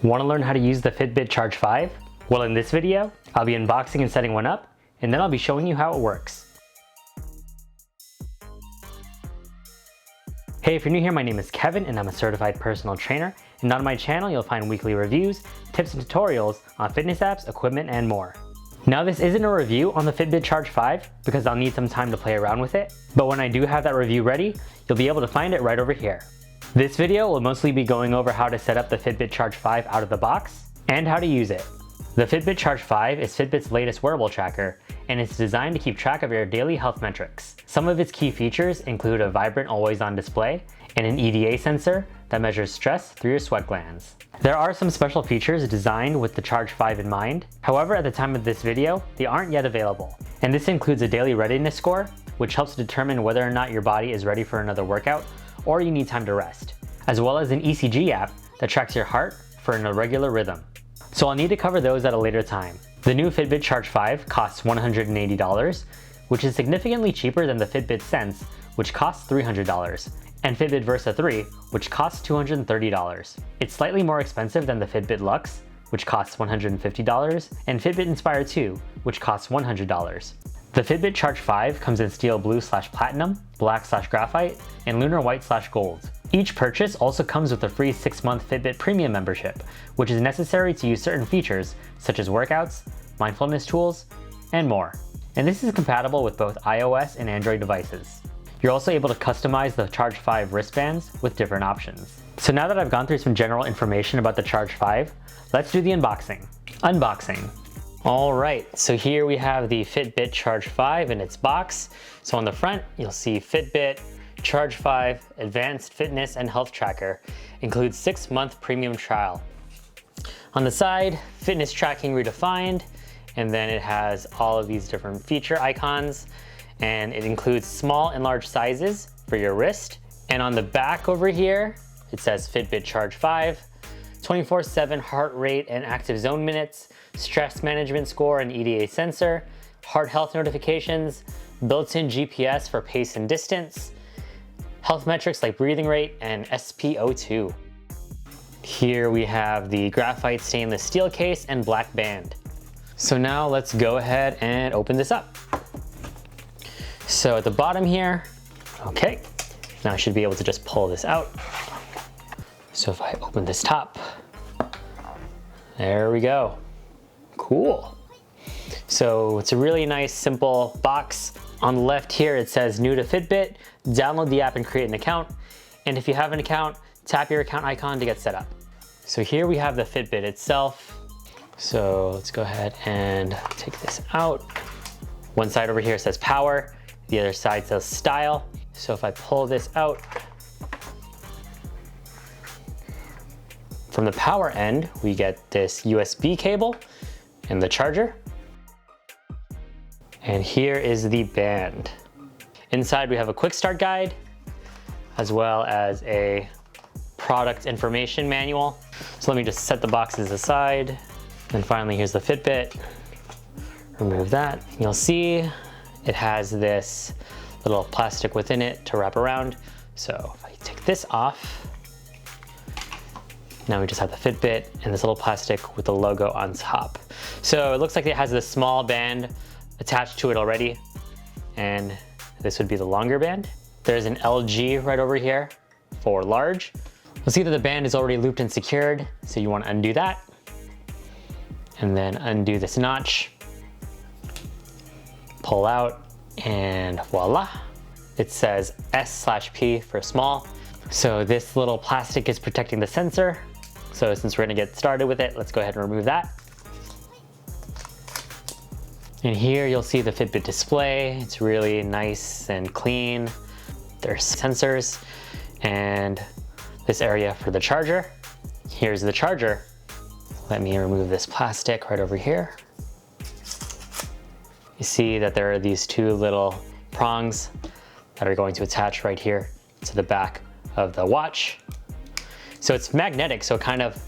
Want to learn how to use the Fitbit Charge 5? Well, in this video, I'll be unboxing and setting one up, and then I'll be showing you how it works. Hey, if you're new here, my name is Kevin and I'm a certified personal trainer, and on my channel you'll find weekly reviews, tips and tutorials on fitness apps, equipment, and more. Now this isn't a review on the Fitbit Charge 5 because I'll need some time to play around with it, but when I do have that review ready, you'll be able to find it right over here. This video will mostly be going over how to set up the Fitbit Charge 5 out of the box and how to use it. The Fitbit Charge 5 is Fitbit's latest wearable tracker, and it's designed to keep track of your daily health metrics. Some of its key features include a vibrant always-on display and an EDA sensor that measures stress through your sweat glands. There are some special features designed with the Charge 5 in mind. However, at the time of this video, they aren't yet available. And this includes a Daily Readiness Score, which helps determine whether or not your body is ready for another workout or you need time to rest, as well as an ECG app that tracks your heart for an irregular rhythm. So I'll need to cover those at a later time. The new Fitbit Charge 5 costs $180, which is significantly cheaper than the Fitbit Sense, which costs $300, and Fitbit Versa 3, which costs $230. It's slightly more expensive than the Fitbit Luxe, which costs $150, and Fitbit Inspire 2, which costs $100. The Fitbit Charge 5 comes in steel blue/platinum, black/graphite, and lunar white/gold. Each purchase also comes with a free 6-month Fitbit Premium membership, which is necessary to use certain features such as workouts, mindfulness tools, and more. And this is compatible with both iOS and Android devices. You're also able to customize the Charge 5 wristbands with different options. So now that I've gone through some general information about the Charge 5, let's do the unboxing. Unboxing. All right, so here we have the Fitbit Charge 5 in its box. So on the front, you'll see Fitbit Charge 5 Advanced Fitness and Health Tracker, includes 6-month premium trial. On the side, fitness tracking redefined, and then it has all of these different feature icons, and it includes small and large sizes for your wrist. And on the back over here, it says Fitbit Charge 5, 24/7 heart rate and active zone minutes, stress management score and EDA sensor, heart health notifications, built-in GPS for pace and distance, health metrics like breathing rate and SpO2. Here we have the graphite stainless steel case and black band. So now let's go ahead and open this up. So at the bottom here, okay, now I should be able to just pull this out. So if I open this top, there we go. Cool. So it's a really nice, simple box. On the left here, it says new to Fitbit, download the app and create an account. And if you have an account, tap your account icon to get set up. So here we have the Fitbit itself. So let's go ahead and take this out. One side over here says power, the other side says style. So if I pull this out, from the power end, we get this USB cable and the charger. And here is the band. Inside we have a quick start guide, as well as a product information manual. So let me just set the boxes aside. And finally, here's the Fitbit. Remove that. You'll see it has this little plastic within it to wrap around. So if I take this off, now we just have the Fitbit and this little plastic with the logo on top. So it looks like it has this small band attached to it already, and this would be the longer band. There's an LG right over here for large. You'll see that the band is already looped and secured, so you want to undo that, and then undo this notch, pull out, and voila. It says S/P for small. So this little plastic is protecting the sensor. So since we're gonna get started with it, let's go ahead and remove that. And here you'll see the Fitbit display. It's really nice and clean. There's sensors and this area for the charger. Here's the charger. Let me remove this plastic right over here. You see that there are these two little prongs that are going to attach right here to the back of the watch. So it's magnetic, so it kind of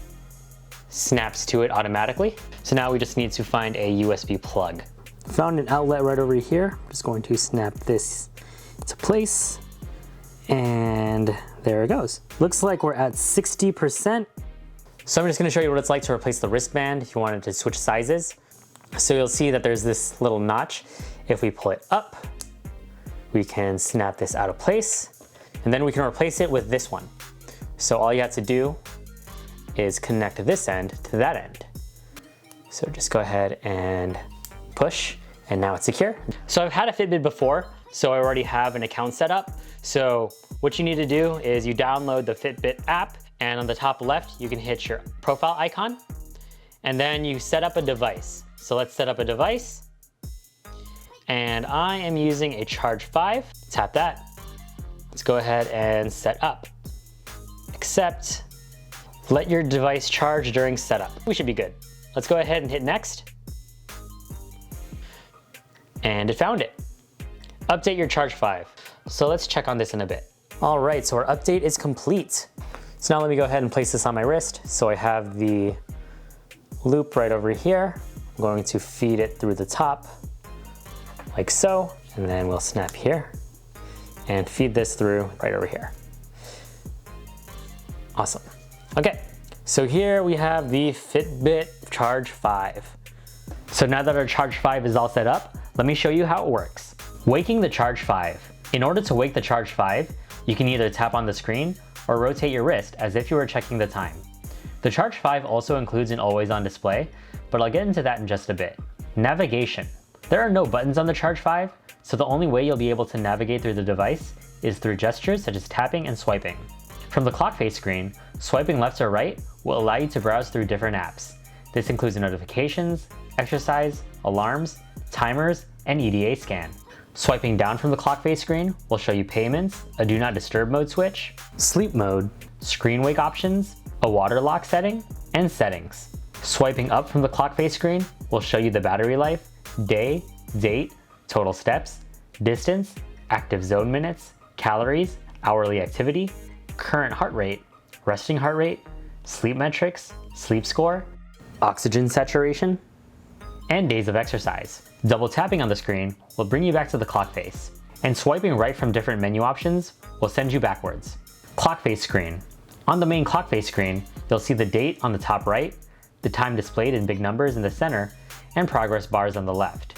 snaps to it automatically. So now we just need to find a USB plug. Found an outlet right over here. I'm just going to snap this into place, and there it goes. Looks like we're at 60%. So I'm just gonna show you what it's like to replace the wristband if you wanted to switch sizes. So you'll see that there's this little notch. If we pull it up, we can snap this out of place, and then we can replace it with this one. So all you have to do is connect this end to that end. So just go ahead and push, and now it's secure. So I've had a Fitbit before, so I already have an account set up. So what you need to do is you download the Fitbit app, and on the top left, you can hit your profile icon, and then you set up a device. So let's set up a device, and I am using a Charge 5. Tap that. Let's go ahead and set up. Accept. Let your device charge during setup. We should be good. Let's go ahead and hit next. And it found it. Update your Charge 5. So let's check on this in a bit. All right, so our update is complete. So now let me go ahead and place this on my wrist. So I have the loop right over here. I'm going to feed it through the top, like so, and then we'll snap here and feed this through right over here. Awesome. Okay, so here we have the Fitbit Charge 5. So now that our Charge 5 is all set up, let me show you how it works. Waking the Charge 5. In order to wake the Charge 5, you can either tap on the screen or rotate your wrist as if you were checking the time. The Charge 5 also includes an always-on display, but I'll get into that in just a bit. Navigation. There are no buttons on the Charge 5, so the only way you'll be able to navigate through the device is through gestures such as tapping and swiping. From the clock face screen, swiping left or right will allow you to browse through different apps. This includes notifications, exercise, alarms, timers, and ETA scan. Swiping down from the clock face screen will show you payments, a do not disturb mode switch, sleep mode, screen wake options, a water lock setting, and settings. Swiping up from the clock face screen will show you the battery life, day, date, total steps, distance, active zone minutes, calories, hourly activity, current heart rate, resting heart rate, sleep metrics, sleep score, oxygen saturation, and days of exercise. Double tapping on the screen will bring you back to the clock face, and swiping right from different menu options will send you backwards. Clock face screen. On the main clock face screen, you'll see the date on the top right, the time displayed in big numbers in the center, and progress bars on the left.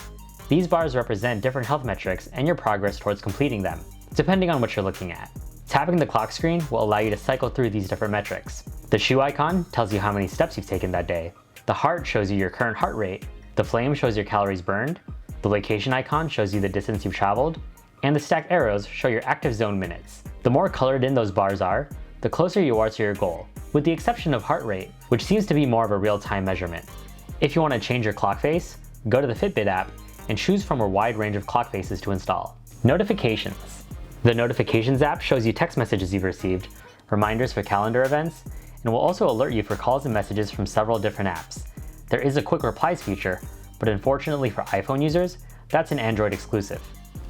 These bars represent different health metrics and your progress towards completing them, depending on what you're looking at. Tapping the clock screen will allow you to cycle through these different metrics. The shoe icon tells you how many steps you've taken that day. The heart shows you your current heart rate. The flame shows your calories burned. The location icon shows you the distance you've traveled. And the stacked arrows show your active zone minutes. The more colored in those bars are, the closer you are to your goal, with the exception of heart rate, which seems to be more of a real-time measurement. If you want to change your clock face, go to the Fitbit app and choose from a wide range of clock faces to install. Notifications. The Notifications app shows you text messages you've received, reminders for calendar events, and will also alert you for calls and messages from several different apps. There is a quick replies feature, but unfortunately for iPhone users, that's an Android exclusive.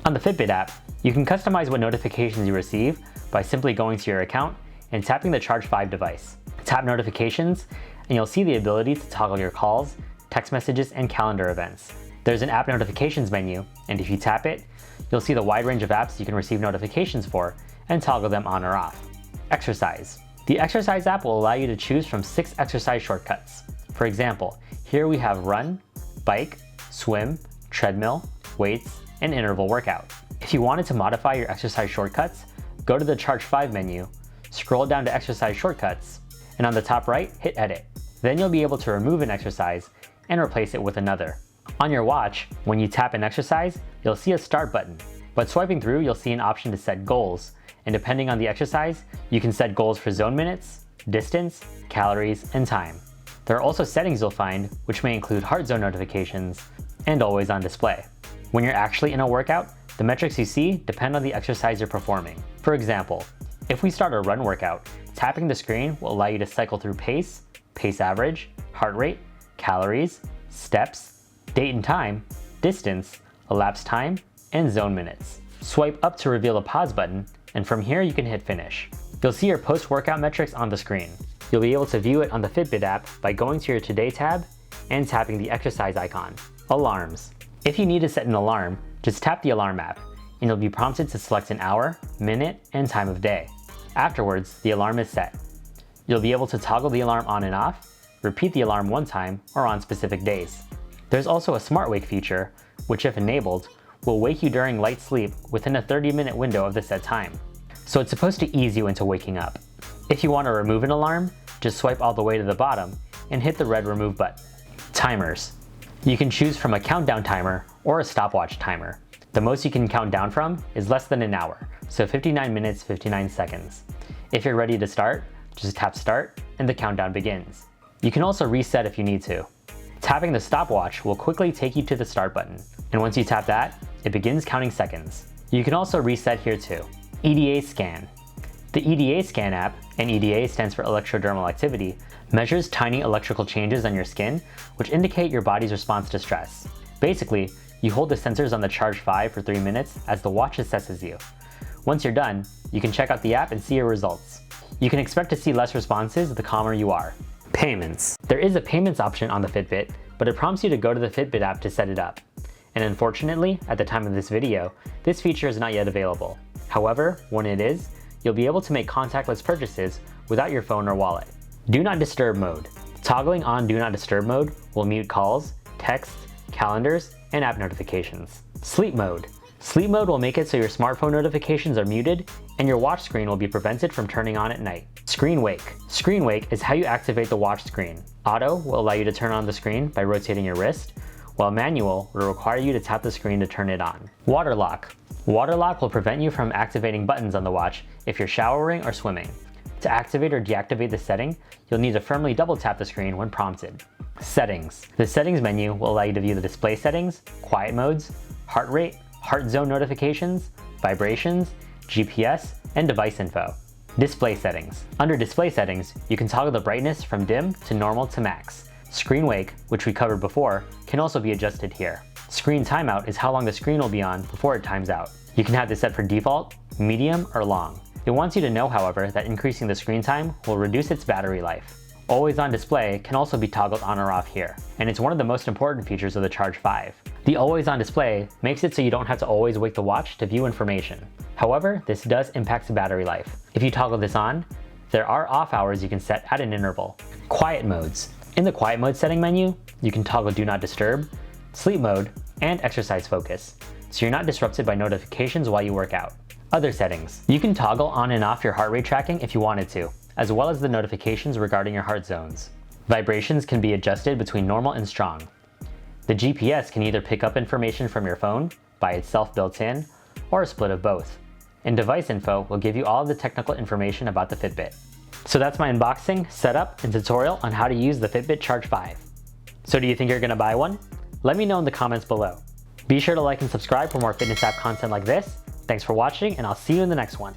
On the Fitbit app, you can customize what notifications you receive by simply going to your account and tapping the Charge 5 device. Tap Notifications, and you'll see the ability to toggle your calls, text messages, and calendar events. There's an app notifications menu, and if you tap it, you'll see the wide range of apps you can receive notifications for and toggle them on or off. Exercise. The Exercise app will allow you to choose from 6 exercise shortcuts. For example, here we have run, bike, swim, treadmill, weights, and interval workout. If you wanted to modify your exercise shortcuts, go to the Charge 5 menu, scroll down to Exercise Shortcuts, and on the top right, hit Edit. Then you'll be able to remove an exercise and replace it with another. On your watch, when you tap an exercise, you'll see a Start button, but swiping through, you'll see an option to set goals, and depending on the exercise, you can set goals for zone minutes, distance, calories, and time. There are also settings you'll find, which may include heart zone notifications and always on display. When you're actually in a workout, the metrics you see depend on the exercise you're performing. For example, if we start a run workout, tapping the screen will allow you to cycle through pace, pace average, heart rate, calories, steps, date and time, distance, elapsed time, and zone minutes. Swipe up to reveal a pause button, and from here you can hit finish. You'll see your post-workout metrics on the screen. You'll be able to view it on the Fitbit app by going to your Today tab and tapping the exercise icon. Alarms. If you need to set an alarm, just tap the alarm app, and you'll be prompted to select an hour, minute, and time of day. Afterwards, the alarm is set. You'll be able to toggle the alarm on and off, repeat the alarm one time, or on specific days. There's also a smart wake feature, which if enabled, will wake you during light sleep within a 30-minute window of the set time. So it's supposed to ease you into waking up. If you want to remove an alarm, just swipe all the way to the bottom and hit the red remove button. Timers. You can choose from a countdown timer or a stopwatch timer. The most you can count down from is less than an hour, so 59 minutes, 59 seconds. If you're ready to start, just tap start and the countdown begins. You can also reset if you need to. Tapping the stopwatch will quickly take you to the start button, and once you tap that, it begins counting seconds. You can also reset here too. EDA scan. The EDA scan app, and EDA stands for electrodermal activity, measures tiny electrical changes on your skin, which indicate your body's response to stress. Basically, you hold the sensors on the Charge 5 for 3 minutes as the watch assesses you. Once you're done, you can check out the app and see your results. You can expect to see less responses the calmer you are. Payments. There is a payments option on the Fitbit, but it prompts you to go to the Fitbit app to set it up. And unfortunately, at the time of this video, this feature is not yet available. However, when it is, you'll be able to make contactless purchases without your phone or wallet. Do not disturb mode. Toggling on do not disturb mode will mute calls, texts, calendars, and app notifications. Sleep mode. Sleep mode will make it so your smartphone notifications are muted and your watch screen will be prevented from turning on at night. Screen wake. Screen wake is how you activate the watch screen. Auto will allow you to turn on the screen by rotating your wrist, while manual will require you to tap the screen to turn it on. Water lock. Water lock will prevent you from activating buttons on the watch if you're showering or swimming. To activate or deactivate the setting, you'll need to firmly double tap the screen when prompted. Settings. The settings menu will allow you to view the display settings, quiet modes, heart rate, heart zone notifications, vibrations, GPS, and device info. Display settings. Under display settings, you can toggle the brightness from dim to normal to max. Screen wake, which we covered before, can also be adjusted here. Screen timeout is how long the screen will be on before it times out. You can have this set for default, medium, or long. It wants you to know, however, that increasing the screen time will reduce its battery life. Always on display can also be toggled on or off here, and it's one of the most important features of the Charge 5. The always on display makes it so you don't have to always wake the watch to view information. However, this does impact the battery life. If you toggle this on, there are off hours you can set at an interval. Quiet modes. In the quiet mode setting menu, you can toggle do not disturb, sleep mode, and exercise focus, so you're not disrupted by notifications while you work out. Other settings. You can toggle on and off your heart rate tracking if you wanted to, as well as the notifications regarding your heart zones. Vibrations can be adjusted between normal and strong. The GPS can either pick up information from your phone, by itself built in, or a split of both. And device info will give you all of the technical information about the Fitbit. So that's my unboxing, setup, and tutorial on how to use the Fitbit Charge 5. So do you think you're gonna buy one? Let me know in the comments below. Be sure to like and subscribe for more fitness app content like this. Thanks for watching, and I'll see you in the next one.